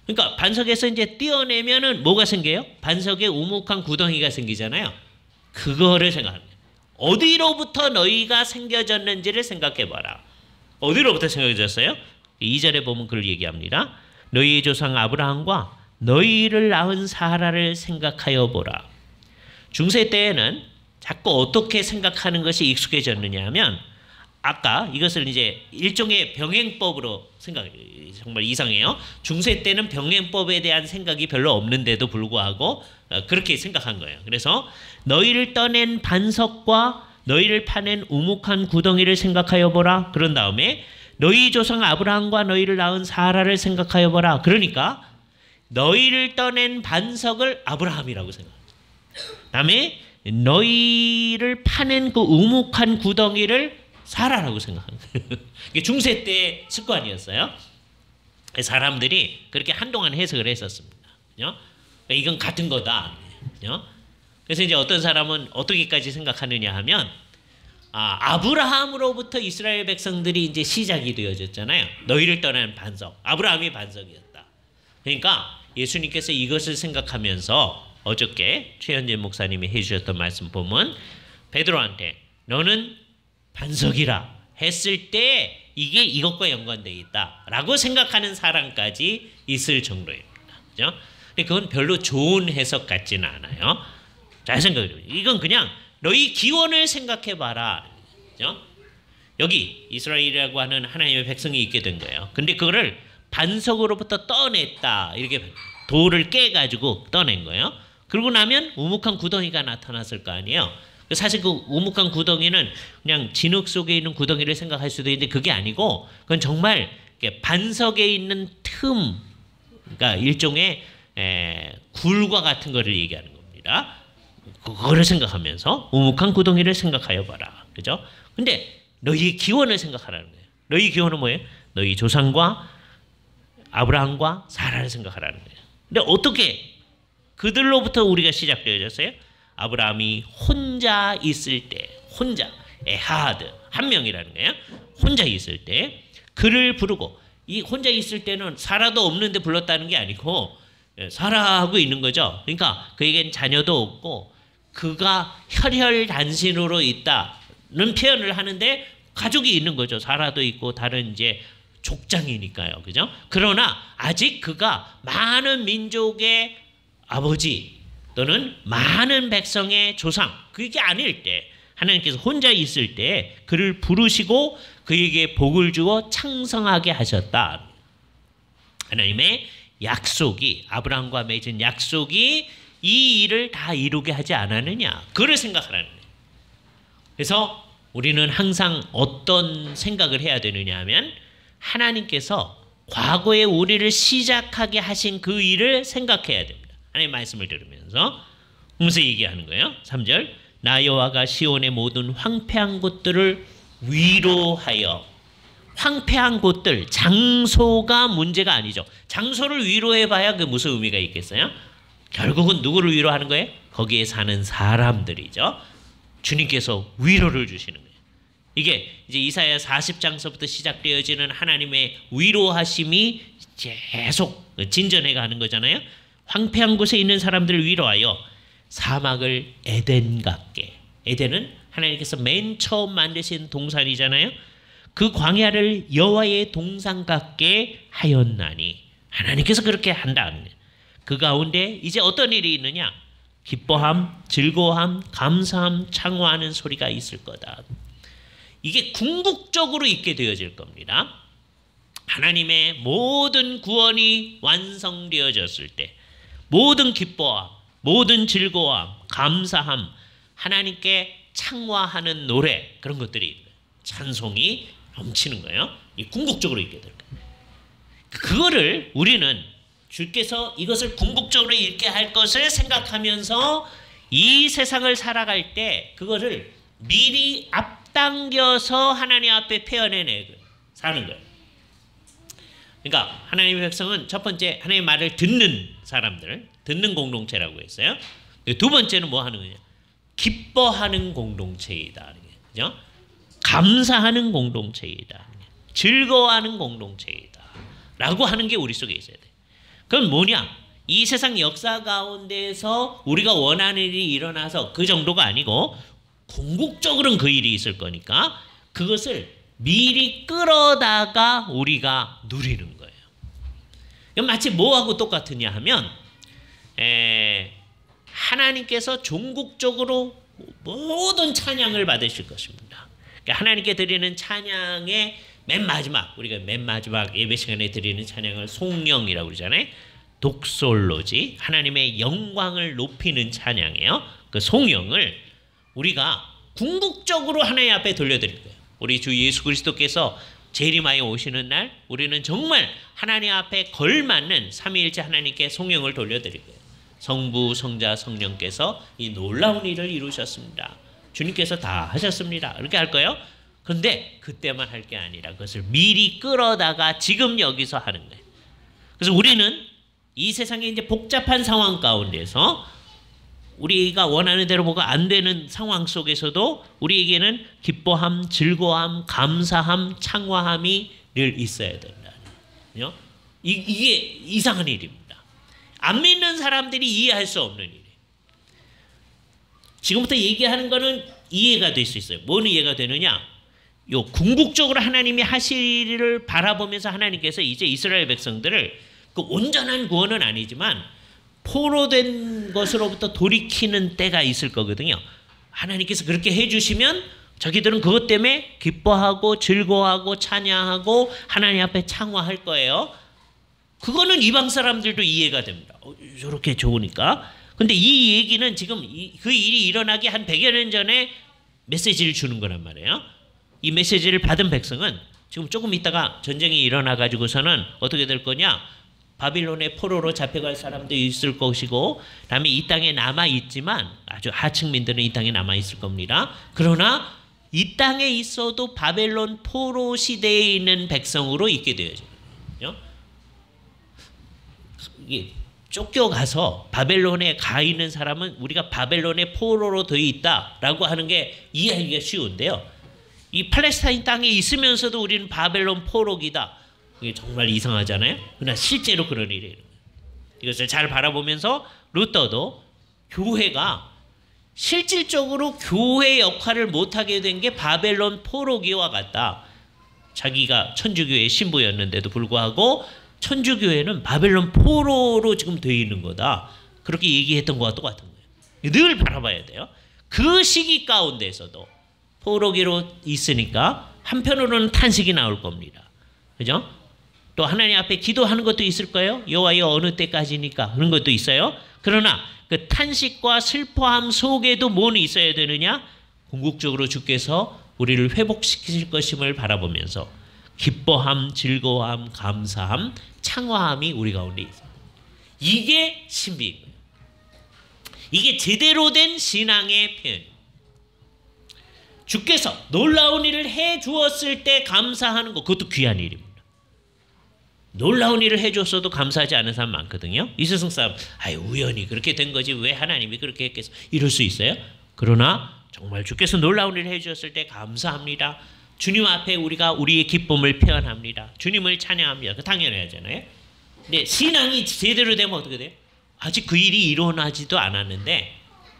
그러니까 반석에서 이제 떼어내면은 뭐가 생겨요? 반석에 우묵한 구덩이가 생기잖아요. 그거를 생각하는 거예요. 어디로부터 너희가 생겨졌는지를 생각해봐라. 어디로부터 생겨졌어요? 2절에 보면 그걸 얘기합니다. 너희의 조상 아브라함과 너희를 낳은 사라를 생각하여 보라. 중세 때에는 자꾸 어떻게 생각하는 것이 익숙해졌느냐 하면 아까 이것을 이제 일종의 병행법으로 정말 이상해요. 중세 때는 병행법에 대한 생각이 별로 없는데도 불구하고 그렇게 생각한 거예요. 그래서 너희를 떠낸 반석과 너희를 파낸 우묵한 구덩이를 생각하여 보라. 그런 다음에 너희 조상 아브라함과 너희를 낳은 사라를 생각하여 보라. 그러니까 너희를 떠낸 반석을 아브라함이라고 생각해요. 다음에 너희를 파낸 그 우묵한 구덩이를 사라라고 생각하는 거예요. 이게 중세 때 습관이었어요. 사람들이 그렇게 한동안 해석을 했었습니다. 그러니까 이건 같은 거다. 그래서 이제 어떤 사람은 어떻게까지 생각하느냐 하면 아브라함으로부터 이스라엘 백성들이 이제 시작이 되어졌잖아요. 너희를 떠난 반석. 아브라함이 반석이었다. 그러니까 예수님께서 이것을 생각하면서 어저께 최현재 목사님이 해주셨던 말씀 보면 베드로한테 너는 반석이라 했을 때 이게 이것과 연관되어 있다라고 생각하는 사람까지 있을 정도입니다. 그죠? 근데 그건 별로 좋은 해석 같지는 않아요. 잘 생각해요. 이건 그냥 너희 기원을 생각해봐라. 그죠? 여기 이스라엘이라고 하는 하나님의 백성이 있게 된 거예요. 근데 그거를 반석으로부터 떠냈다. 이렇게 돌을 깨가지고 떠낸 거예요. 그러고 나면 우묵한 구덩이가 나타났을 거 아니에요. 사실 그 우묵한 구덩이는 그냥 진흙 속에 있는 구덩이를 생각할 수도 있는데 그게 아니고 그건 정말 반석에 있는 틈, 그러니까 일종의 굴과 같은 거를 얘기하는 겁니다. 그거를 생각하면서 우묵한 구덩이를 생각하여 봐라. 그죠? 근데 너희의 기원을 생각하라는 거예요. 너희 기원은 뭐예요? 너희 조상과 아브라함과 사라를 생각하라는 거예요. 근데 어떻게 그들로부터 우리가 시작되어졌어요? 아브라함이 혼자 있을 때, 혼자, 에하드, 한 명이라는 거예요. 혼자 있을 때 그를 부르고, 이 혼자 있을 때는 사라도 없는데 불렀다는 게 아니고 사라하고 있는 거죠. 그러니까 그에겐 자녀도 없고 그가 혈혈단신으로 있다는 표현을 하는데 가족이 있는 거죠. 사라도 있고 다른 이제 족장이니까요. 그죠? 그러나 아직 그가 많은 민족의 아버지 또는 많은 백성의 조상, 그게 아닐 때, 하나님께서 혼자 있을 때 그를 부르시고 그에게 복을 주어 창성하게 하셨다. 하나님의 약속이, 아브라함과 맺은 약속이 이 일을 다 이루게 하지 않았느냐, 그걸 생각하라는 거예요. 그래서 우리는 항상 어떤 생각을 해야 되느냐 하면, 하나님께서 과거에 우리를 시작하게 하신 그 일을 생각해야 됩니다. 하나님 말씀을 들으면서 무슨 얘기하는 거예요? 3절, 나 여호와가 시온의 모든 황폐한 곳들을 위로하여. 황폐한 곳들, 장소가 문제가 아니죠. 장소를 위로해봐야 그 무슨 의미가 있겠어요? 결국은 누구를 위로하는 거예요? 거기에 사는 사람들이죠. 주님께서 위로를 주시는 거예요. 이게 이제 이사야 40장서부터 시작되어지는 하나님의 위로하심이 계속 진전해 가는 거잖아요. 황폐한 곳에 있는 사람들을 위로하여 사막을 에덴 같게. 에덴은 하나님께서 맨 처음 만드신 동산이잖아요. 그 광야를 여호와의 동산 같게 하였나니, 하나님께서 그렇게 한다. 그 가운데 이제 어떤 일이 있느냐? 기뻐함, 즐거워함, 감사함, 창화하는 소리가 있을 거다. 이게 궁극적으로 있게 되어질 겁니다. 하나님의 모든 구원이 완성되어졌을 때 모든 기뻐함, 모든 즐거움, 감사함, 하나님께 창화하는 노래, 그런 것들이, 찬송이 넘치는 거예요. 이 궁극적으로 있게 될 거예요. 그거를 우리는 주께서 이것을 궁극적으로 있게 할 것을 생각하면서 이 세상을 살아갈 때 그거를 미리 앞당겨서 하나님 앞에 표현해내고 사는 거예요. 그러니까 하나님의 백성은 첫 번째 하나님의 말을 듣는 사람들, 듣는 공동체라고 했어요. 두 번째는 뭐 하는 거냐? 기뻐하는 공동체이다. 그죠? 감사하는 공동체이다. 즐거워하는 공동체이다. 라고 하는 게 우리 속에 있어야 돼. 그건 뭐냐? 이 세상 역사 가운데서 우리가 원하는 일이 일어나서 그 정도가 아니고 궁극적으로는 그 일이 있을 거니까 그것을 미리 끌어다가 우리가 누리는 거예요. 이건 마치 뭐하고 똑같으냐 하면 하나님께서 종국적으로 모든 찬양을 받으실 것입니다. 그러니까 하나님께 드리는 찬양의 맨 마지막, 우리가 맨 마지막 예배 시간에 드리는 찬양을 송영이라고 그러잖아요. 독솔로지, 하나님의 영광을 높이는 찬양이에요. 그 송영을 우리가 궁극적으로 하나님 앞에 돌려드릴 거예요. 우리 주 예수 그리스도께서 재림하여 오시는 날 우리는 정말 하나님 앞에 걸맞는 삼위일체 하나님께 송영을 돌려드릴 거예요. 성부, 성자, 성령께서 이 놀라운 일을 이루셨습니다. 주님께서 다 하셨습니다. 이렇게 할 거예요. 그런데 그때만 할 게 아니라 그것을 미리 끌어다가 지금 여기서 하는 거예요. 그래서 우리는 이 세상의 이제 복잡한 상황 가운데서 우리가 원하는 대로 뭐가 안 되는 상황 속에서도 우리에게는 기뻐함, 즐거움, 감사함, 창화함이 늘 있어야 된다. 이게 이상한 일입니다. 안 믿는 사람들이 이해할 수 없는 일이에요. 지금부터 얘기하는 거는 이해가 될 수 있어요. 뭐는 이해가 되느냐? 요 궁극적으로 하나님이 하실 일을 바라보면서 하나님께서 이제 이스라엘 백성들을 그 온전한 구원은 아니지만 포로된 것으로부터 돌이키는 때가 있을 거거든요. 하나님께서 그렇게 해주시면 자기들은 그것 때문에 기뻐하고 즐거워하고 찬양하고 하나님 앞에 창화할 거예요. 그거는 이방 사람들도 이해가 됩니다. 저렇게 좋으니까. 근데 이 얘기는 지금 그 일이 일어나기 한 100여 년 전에 메시지를 주는 거란 말이에요. 이 메시지를 받은 백성은 지금 조금 있다가 전쟁이 일어나 가지고서는 어떻게 될 거냐? 바빌론의 포로로 잡혀갈 사람도 있을 것이고, 다음에 이 땅에 남아 있지만 아주 하층민들은 이 땅에 남아 있을 겁니다. 그러나 이 땅에 있어도 바벨론 포로 시대에 있는 백성으로 있게 되어져요. 이게 쫓겨가서 바벨론에 가 있는 사람은 우리가 바벨론의 포로로 되어 있다라고 하는 게 이해하기가 쉬운데요. 이 팔레스타인 땅에 있으면서도 우리는 바벨론 포로기다. 이게 정말 이상하잖아요. 그러나 실제로 그런 일이에요. 이것을 잘 바라보면서 루터도 교회가 실질적으로 교회 역할을 못하게 된 게 바벨론 포로기와 같다. 자기가 천주교의 신부였는데도 불구하고 천주교회는 바벨론 포로로 지금 되어 있는 거다. 그렇게 얘기했던 것과 똑같은 거예요. 늘 바라봐야 돼요. 그 시기 가운데서도 포로기로 있으니까 한편으로는 탄식이 나올 겁니다. 그죠? 또 하나님 앞에 기도하는 것도 있을 거예요. 여호와여 어느 때까지니까 그런 것도 있어요. 그러나 그 탄식과 슬퍼함 속에도 뭐는 있어야 되느냐? 궁극적으로 주께서 우리를 회복시키실 것임을 바라보면서 기뻐함, 즐거워함, 감사함, 창화함이 우리 가운데 있어요. 이게 신비인 거예요. 이게 제대로 된 신앙의 표현이에요. 주께서 놀라운 일을 해 주었을 때 감사하는 것, 그것도 귀한 일입니다. 놀라운 일을 해 줬어도 감사하지 않은 사람 많거든요. 이 세상 사람, 우연히 그렇게 된 거지 왜 하나님이 그렇게 했겠어? 이럴 수 있어요. 그러나 정말 주께서 놀라운 일을 해 주었을 때 감사합니다. 주님 앞에 우리가 우리의 기쁨을 표현합니다. 주님을 찬양합니다. 그 당연하잖아요. 근데 신앙이 제대로 되면 어떻게 돼요? 아직 그 일이 일어나지도 않았는데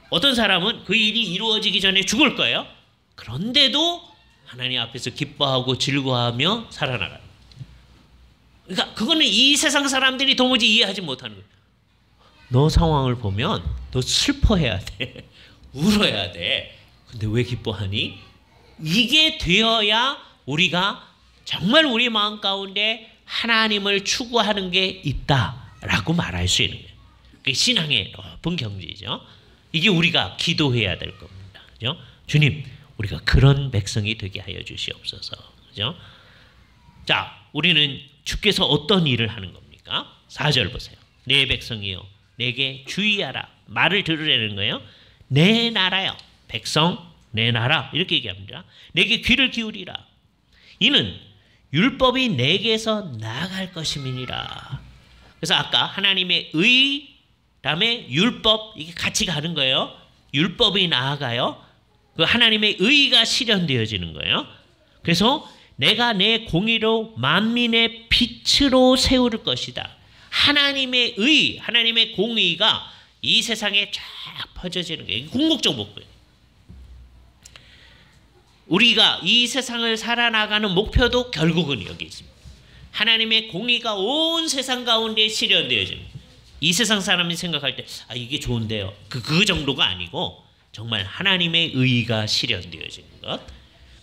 어떤 사람은 그 일이 이루어지기 전에 죽을 거예요. 그런데도 하나님 앞에서 기뻐하고 즐거워하며 살아나가요. 그러니까 그거는 이 세상 사람들이 도무지 이해하지 못하는 거예요. 너 상황을 보면 너 슬퍼해야 돼. 울어야 돼. 근데 왜 기뻐하니? 이게 되어야 우리가 정말 우리 마음 가운데 하나님을 추구하는 게 있다라고 말할 수 있는 거예요. 그게 신앙의 높은 경지죠. 이게 우리가 기도해야 될 겁니다. 그죠? 주님, 우리가 그런 백성이 되게 하여 주시옵소서. 그죠? 자, 우리는 주께서 어떤 일을 하는 겁니까? 4절 보세요. 내 백성이요, 내게 주의하라. 말을 들으라는 거예요. 내 나라요, 백성 내 나라, 이렇게 얘기합니다. 내게 귀를 기울이라. 이는 율법이 내게서 나아갈 것임이니라. 그래서 아까 하나님의 의, 다음에 율법, 이게 같이 가는 거예요. 율법이 나아가요. 그 하나님의 의가 실현되어지는 거예요. 그래서 내가 내 공의로 만민의 빛으로 세울 것이다. 하나님의 의, 하나님의 공의가 이 세상에 쫙 퍼져지는 게 궁극적 목표예요. 우리가 이 세상을 살아나가는 목표도 결국은 여기 있습니다. 하나님의 공의가 온 세상 가운데 실현되어지는, 이 세상 사람이 생각할 때 이게 좋은데요. 그 정도가 아니고 정말 하나님의 의가 실현되어지는 것.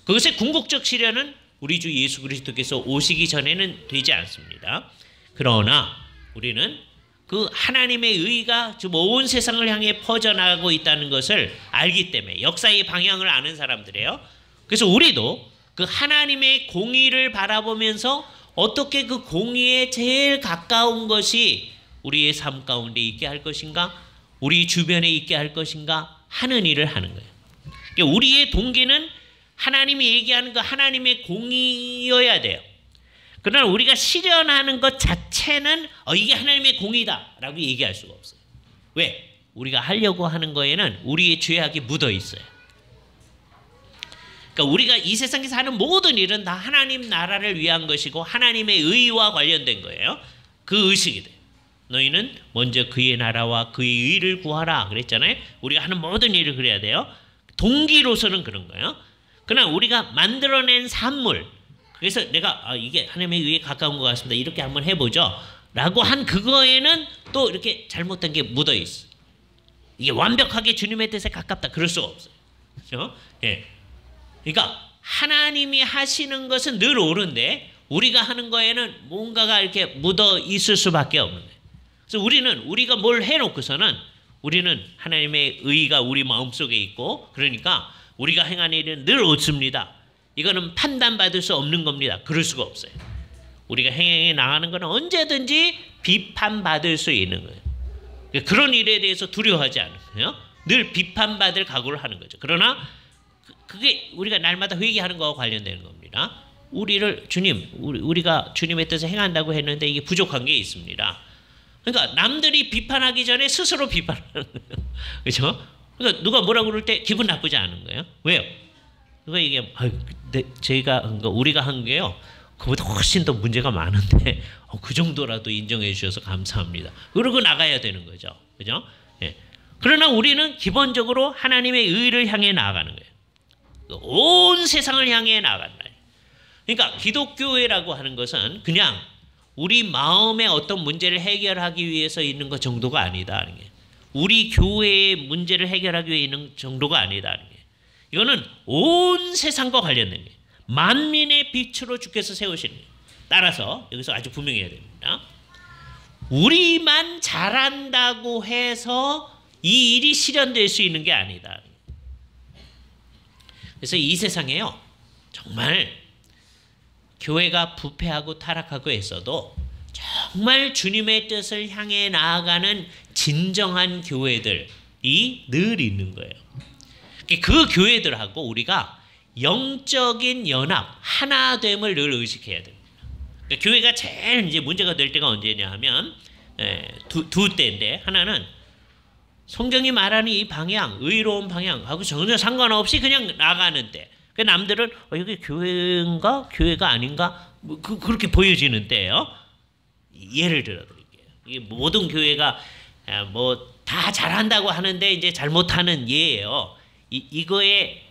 그것의 궁극적 실현은 우리 주 예수 그리스도께서 오시기 전에는 되지 않습니다. 그러나 우리는 그 하나님의 의가 지금 온 세상을 향해 퍼져나가고 있다는 것을 알기 때문에, 역사의 방향을 아는 사람들이에요. 그래서 우리도 그 하나님의 공의를 바라보면서 어떻게 그 공의에 제일 가까운 것이 우리의 삶 가운데 있게 할 것인가, 우리 주변에 있게 할 것인가 하는 일을 하는 거예요. 그러니까 우리의 동기는 하나님이 얘기하는 그 하나님의 공의여야 돼요. 그러나 우리가 실현하는 것 자체는 이게 하나님의 공의다라고 얘기할 수가 없어요. 왜? 우리가 하려고 하는 거에는 우리의 죄악이 묻어 있어요. 그러니까 우리가 이 세상에서 하는 모든 일은 다 하나님 나라를 위한 것이고 하나님의 의와 관련된 거예요. 그 의식이 돼요. 너희는 먼저 그의 나라와 그의 의를 구하라 그랬잖아요. 우리가 하는 모든 일을 그래야 돼요. 동기로서는 그런 거예요. 그러나 우리가 만들어낸 산물, 그래서 내가 이게 하나님의 의에 가까운 것 같습니다. 이렇게 한번 해보죠 라고 한 그거에는 또 이렇게 잘못된 게 묻어 있어. 이게 완벽하게 주님의 뜻에 가깝다. 그럴 수가 없어요. 그렇죠? 예. 그러니까 하나님이 하시는 것은 늘 옳은데 우리가 하는 거에는 뭔가가 이렇게 묻어 있을 수밖에 없는 거예요. 그래서 우리가 뭘 해놓고서는 우리는 하나님의 의가 우리 마음속에 있고 그러니까 우리가 행하는 일은 늘 옳습니다. 이거는 판단받을 수 없는 겁니다. 그럴 수가 없어요. 우리가 행해 나가는 것은 언제든지 비판받을 수 있는 거예요. 그런 일에 대해서 두려워하지 않은 거예요. 늘 비판받을 각오를 하는 거죠. 그러나 그게 우리가 날마다 회개하는 거와 관련되는 겁니다. 우리가 주님의 뜻을 행한다고 했는데 이게 부족한 게 있습니다. 그러니까 남들이 비판하기 전에 스스로 비판하는 거예요. 그렇죠? 그러니까 누가 뭐라고 그럴 때 기분 나쁘지 않은 거예요. 왜요? 누가 얘기하면 우리가 한 게요. 그보다 훨씬 더 문제가 많은데 그 정도라도 인정해 주셔서 감사합니다. 그러고 나가야 되는 거죠. 그죠? 예. 그러나 우리는 기본적으로 하나님의 의를 향해 나아가는 거예요. 온 세상을 향해 나아간다. 그러니까 기독교회라고 하는 것은 그냥 우리 마음의 어떤 문제를 해결하기 위해서 있는 것 정도가 아니다. 우리 교회의 문제를 해결하기 위해 있는 정도가 아니다. 이거는 온 세상과 관련된 거예요. 만민의 빛으로 주께서 세우시는 거예요. 따라서 여기서 아주 분명해야 됩니다. 우리만 잘한다고 해서 이 일이 실현될 수 있는 게 아니다. 그래서 이 세상에요. 정말 교회가 부패하고 타락하고 있어도 정말 주님의 뜻을 향해 나아가는 진정한 교회들이 늘 있는 거예요. 그 교회들하고 우리가 영적인 연합, 하나됨을 늘 의식해야 됩니다. 그러니까 교회가 제일 이제 문제가 될 때가 언제냐 하면 두 때인데 하나는 성경이 말하는 이 방향, 의로운 방향하고 전혀 상관없이 그냥 나가는 때. 그러니까 남들은 여기 교회인가? 교회가 아닌가? 그렇게 보여지는 때예요. 예를 들어 드릴게요. 이게 모든 교회가 다 잘한다고 하는데 이제 잘못하는 예예요. 이거의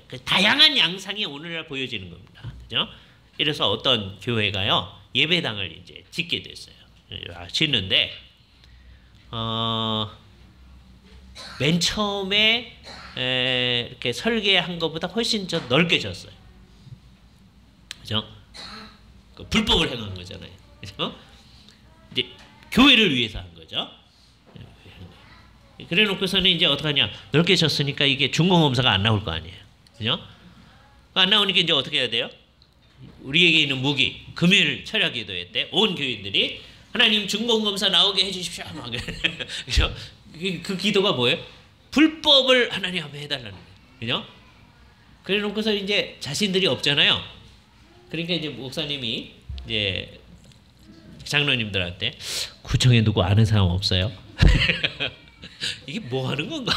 그 다양한 양상이 오늘날 보여지는 겁니다. 그죠? 이래서 어떤 교회가요 예배당을 이제 짓게 됐어요. 짓는데 맨 처음에 이렇게 설계한 것보다 훨씬 더 넓게 졌어요. 그죠? 그 불법을 행한 거잖아요. 그죠? 이제 교회를 위해서 한 거죠. 그래 놓고서는 이제 어떡하냐. 넓게 졌으니까 이게 중공검사가 안 나올 거 아니에요. 그죠? 안 나오니까 이제 어떻게 해야 돼요? 우리에게 있는 무기, 금일 철야 기도회 때 온 교인들이 하나님 중공검사 나오게 해주십시오. 그죠? 그 기도가 뭐예요? 불법을 하나님 앞에 해달라는 거예요. 그죠? 그래 놓고서 이제 자신들이 없잖아요. 그러니까 이제 목사님이 이제 장로님들한테 구청에 누구 아는 사람 없어요? 이게 뭐 하는 건가?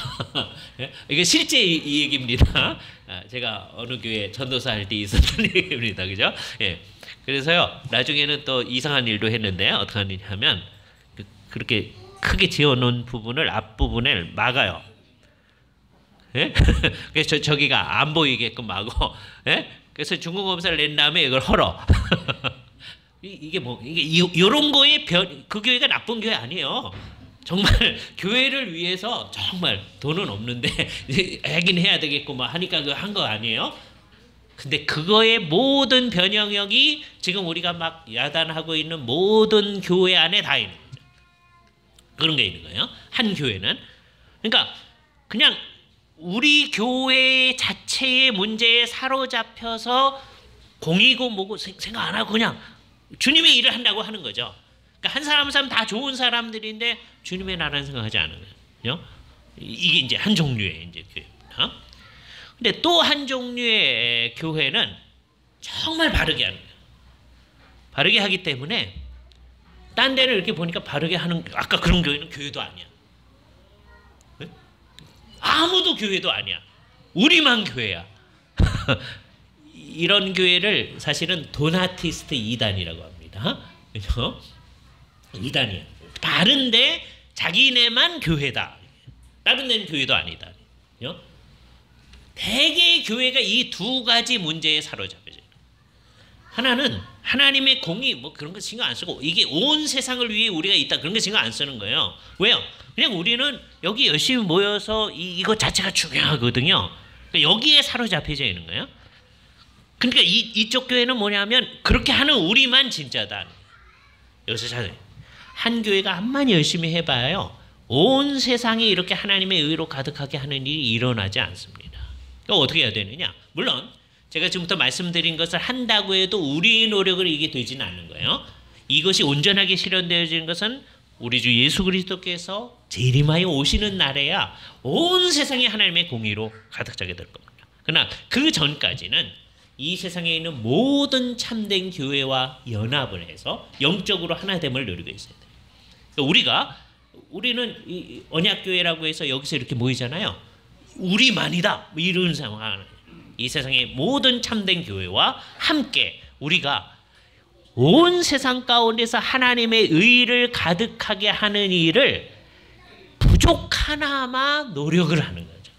이게 실제 이 얘기입니다. 제가 어느 교회 전도사 할 때 있었던 얘기입니다. 그죠? 예. 그래서요, 나중에는 또 이상한 일도 했는데, 어떻게 하느냐면, 그렇게 크게 지어놓은 부분을 앞부분을 막아요. 예? 그래서 저기가 안 보이게끔 막어. 예? 그래서 중공검사를 낸 다음에 이걸 헐어. 이게 요런 거에 그 교회가 나쁜 교회 아니에요. 정말 교회를 위해서 정말 돈은 없는데 하긴 해야 되겠고 막 하니까 그 한 거 아니에요? 근데 그거의 모든 변형력이 지금 우리가 막 야단하고 있는 모든 교회 안에 다 있는 거죠. 그런 게 있는 거예요. 한 교회는. 그러니까 그냥 우리 교회 자체의 문제에 사로잡혀서 공이고 뭐고 생각 안 하고 그냥 주님의 일을 한다고 하는 거죠. 그러니까 한 사람 한 사람 다 좋은 사람들인데 주님의 나라는 생각하지 않는 거예요. 이게 이제 한 종류의 이제 교회입니다. 근데 또 한 종류의 교회는 정말 바르게 하는 거예요. 바르게 하기 때문에 딴 데를 이렇게 보니까 바르게 하는 아까 그런 교회는 교회도 아니야. 네? 아무도 교회도 아니야. 우리만 교회야. 이런 교회를 사실은 도나티스트 2단이라고 합니다. 그렇죠? 2단이야. 바른데 자기네만 교회다. 다른 데는 교회도 아니다. 그렇죠? 대개 교회가 이 두 가지 문제에 사로잡혀져요. 하나는 하나님의 공의 뭐 그런 거 신경 안 쓰고 이게 온 세상을 위해 우리가 있다 그런 거 신경 안 쓰는 거예요. 왜요? 그냥 우리는 여기 열심히 모여서 이것 자체가 중요하거든요. 그러니까 여기에 사로잡혀져 있는 거예요. 그러니까 이쪽 교회는 뭐냐면 그렇게 하는 우리만 진짜다. 여기서 잘 한 교회가 암만 열심히 해봐요. 온 세상이 이렇게 하나님의 의로 가득하게 하는 일이 일어나지 않습니다. 그러니까 어떻게 해야 되느냐? 물론 제가 지금부터 말씀드린 것을 한다고 해도 우리의 노력으로 이게 되지는 않는 거예요. 이것이 온전하게 실현되어지는 것은 우리 주 예수 그리스도께서 재림하여 오시는 날에야 온 세상이 하나님의 공의로 가득 차게 될 겁니다. 그러나 그 전까지는 이 세상에 있는 모든 참된 교회와 연합을 해서 영적으로 하나됨을 누리고 있어야 돼요. 우리는 이 언약교회라고 해서 여기서 이렇게 모이잖아요. 우리만이다 이런 상황. 이 세상의 모든 참된 교회와 함께 우리가 온 세상 가운데서 하나님의 의를 가득하게 하는 일을 부족하나마 노력을 하는 거죠.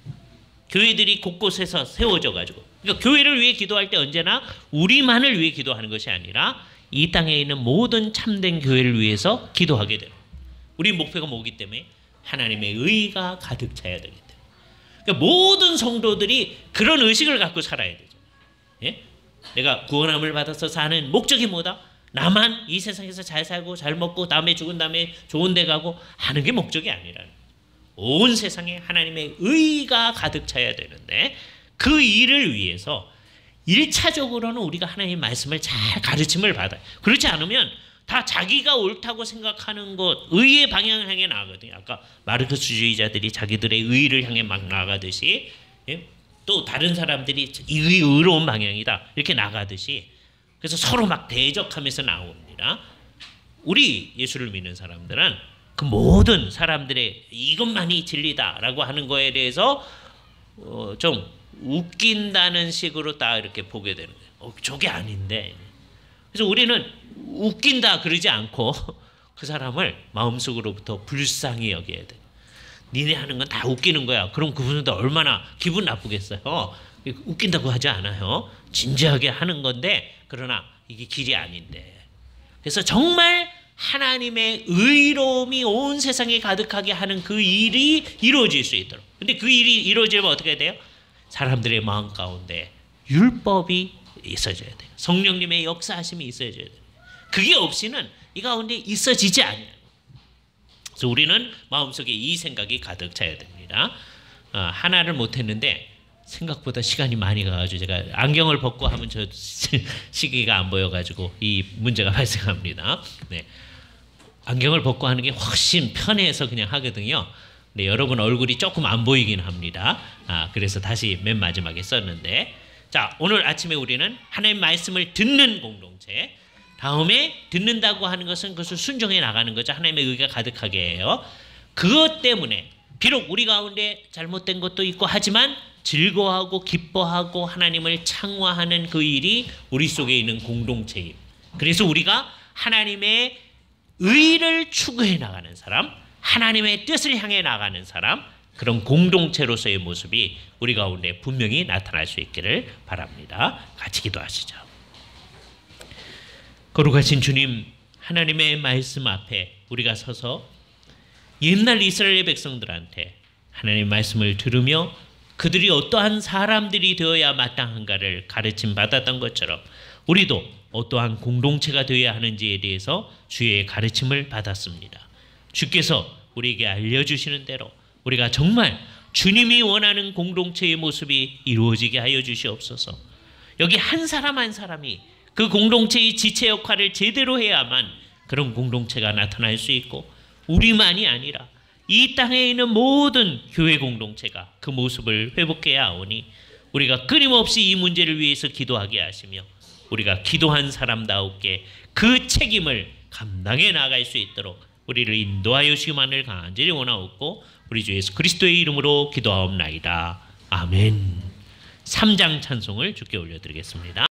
교회들이 곳곳에서 세워져 가지고 그러니까 교회를 위해 기도할 때 언제나 우리만을 위해 기도하는 것이 아니라 이 땅에 있는 모든 참된 교회를 위해서 기도하게 돼요. 우리 목표가 뭐기 때문에 하나님의 의가 가득 차야 되기 때문에. 그러니까 모든 성도들이 그런 의식을 갖고 살아야 되죠. 예? 내가 구원함을 받아서 사는 목적이 뭐다? 나만 이 세상에서 잘 살고 잘 먹고 다음에 죽은 다음에 좋은 데 가고 하는 게 목적이 아니라는 거예요. 온 세상에 하나님의 의가 가득 차야 되는데 그 일을 위해서 1차적으로는 우리가 하나님의 말씀을 잘 가르침을 받아요. 그렇지 않으면 다 자기가 옳다고 생각하는 것, 의의 방향을 향해 나가거든요. 아까 마르크스주의자들이 자기들의 의를 향해 막 나가듯이 예? 또 다른 사람들이 이 의로운 방향이다 이렇게 나가듯이 그래서 서로 막 대적하면서 나옵니다. 우리 예수를 믿는 사람들은 그 모든 사람들의 이것만이 진리다라고 하는 거에 대해서 좀 웃긴다는 식으로 딱 이렇게 보게 되는 거예요. 저게 아닌데. 그래서 우리는 웃긴다 그러지 않고 그 사람을 마음속으로부터 불쌍히 여겨야 돼. 니네 하는 건 다 웃기는 거야. 그럼 그분은 얼마나 기분 나쁘겠어요. 웃긴다고 하지 않아요. 진지하게 하는 건데 그러나 이게 길이 아닌데. 그래서 정말 하나님의 의로움이 온 세상에 가득하게 하는 그 일이 이루어질 수 있도록. 근데 그 일이 이루어지면 어떻게 돼요? 사람들의 마음 가운데 율법이 있어져야 돼요. 성령님의 역사하심이 있어져야 돼요. 그게 없이는 이 가운데 있어지지 않아요. 그래서 우리는 마음속에 이 생각이 가득 차야 됩니다. 하나를 못했는데 생각보다 시간이 많이 가가지고 제가 안경을 벗고 하면 저 시계가 안 보여가지고 이 문제가 발생합니다. 네. 안경을 벗고 하는 게 훨씬 편해서 그냥 하거든요. 네, 여러분 얼굴이 조금 안 보이긴 합니다. 그래서 다시 맨 마지막에 썼는데 자, 오늘 아침에 우리는 하나님의 말씀을 듣는 공동체 다음에 듣는다고 하는 것은 그것을 순종해 나가는 거죠. 하나님의 의가 가득하게 해요. 그것 때문에 비록 우리 가운데 잘못된 것도 있고 하지만 즐거워하고 기뻐하고 하나님을 창화하는 그 일이 우리 속에 있는 공동체임. 그래서 우리가 하나님의 의를 추구해 나가는 사람, 하나님의 뜻을 향해 나가는 사람, 그런 공동체로서의 모습이 우리 가운데 분명히 나타날 수 있기를 바랍니다. 같이 기도하시죠. 거룩하신 주님, 하나님의 말씀 앞에 우리가 서서 옛날 이스라엘 백성들한테 하나님의 말씀을 들으며 그들이 어떠한 사람들이 되어야 마땅한가를 가르침 받았던 것처럼 우리도 어떠한 공동체가 되어야 하는지에 대해서 주의 가르침을 받았습니다. 주께서 우리에게 알려주시는 대로 우리가 정말 주님이 원하는 공동체의 모습이 이루어지게 하여 주시옵소서. 여기 한 사람 한 사람이 그 공동체의 지체 역할을 제대로 해야만 그런 공동체가 나타날 수 있고 우리만이 아니라 이 땅에 있는 모든 교회 공동체가 그 모습을 회복해야 하오니 우리가 끊임없이 이 문제를 위해서 기도하게 하시며 우리가 기도한 사람다우게 그 책임을 감당해 나갈 수 있도록 우리를 인도하여 주시기만을 간절히 원하옵고 우리 주 예수 그리스도의 이름으로 기도하옵나이다. 아멘. 3장 찬송을 주께 올려드리겠습니다.